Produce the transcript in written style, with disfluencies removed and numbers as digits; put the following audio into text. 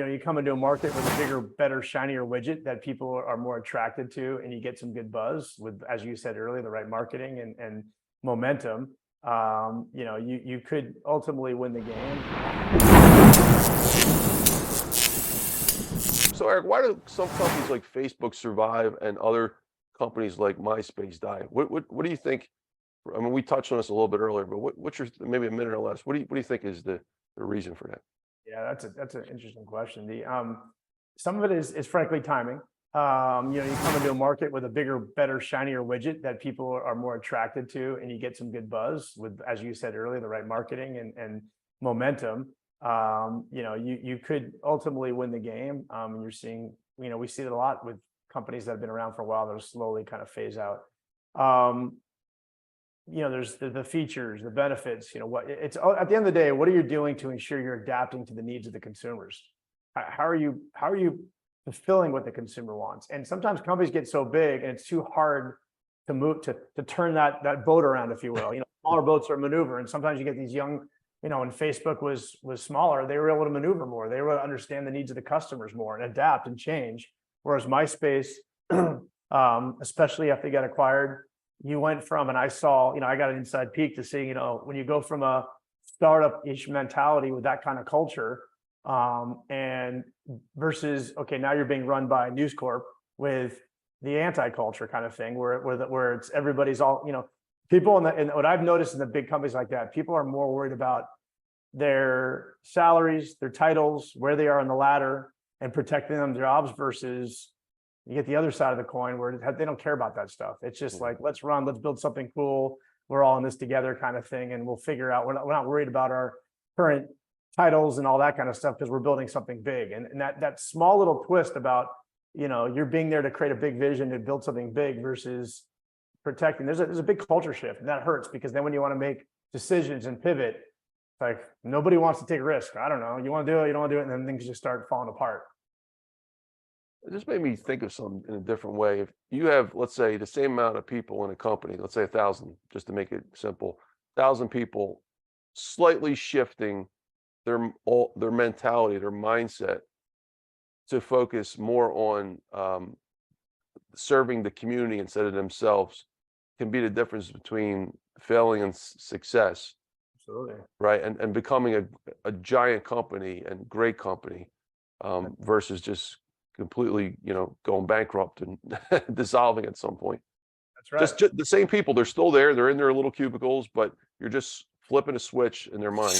You come into a market with a bigger, better, shinier widget that people are more attracted to, and you get some good buzz with, as you said earlier, the right marketing and momentum. You could ultimately win the game. So Eric, why do some companies like Facebook survive and other companies like MySpace die? What do you think? I mean, we touched on this a little bit earlier, but what's your, maybe a minute or less? What do you think is the reason for that? Yeah, that's an interesting question. Some of it is frankly timing. You come into a market with a bigger, better, shinier widget that people are more attracted to, and you get some good buzz with, as you said earlier, the right marketing and momentum. You could ultimately win the game. You're seeing, we see it a lot with companies that have been around for a while that are slowly kind of phase out. There's the features, the benefits, what it's at the end of the day, what are you doing to ensure you're adapting to the needs of the consumers? How are you fulfilling what the consumer wants? And sometimes companies get so big and it's too hard to move to turn that boat around, if you will. Smaller boats are maneuver, and sometimes you get these young, when Facebook was smaller, they were able to maneuver more. They were able to understand the needs of the customers more and adapt and change. Whereas MySpace, especially after they got acquired, you went from, and I saw, I got an inside peek to see, when you go from a startup-ish mentality with that kind of culture, and versus, okay, now you're being run by News Corp with the anti-culture kind of thing, where it's everybody's all, people and what I've noticed in the big companies like that, people are more worried about their salaries, their titles, where they are on the ladder, and protecting them jobs versus you get the other side of the coin where they don't care about that stuff. It's just like, let's build something cool. We're all in this together kind of thing. And we'll figure out, we're not worried about our current titles and all that kind of stuff because we're building something big. And that small little twist about, you're being there to create a big vision and build something big versus protecting. There's a big culture shift, and that hurts because then when you want to make decisions and pivot, it's like nobody wants to take a risk. I don't know. You want to do it, you don't want to do it, and then things just start falling apart. It just made me think of something in a different way. If you have, let's say, the same amount of people in a company, let's say 1,000, just to make it simple, 1,000 people, slightly shifting their mentality, their mindset to focus more on serving the community instead of themselves can be the difference between failing and success. Absolutely. Right. And becoming a giant company and great company versus just completely, going bankrupt and dissolving at some point. That's right. Just the same people, they're still there. They're in their little cubicles, but you're just flipping a switch in their mind.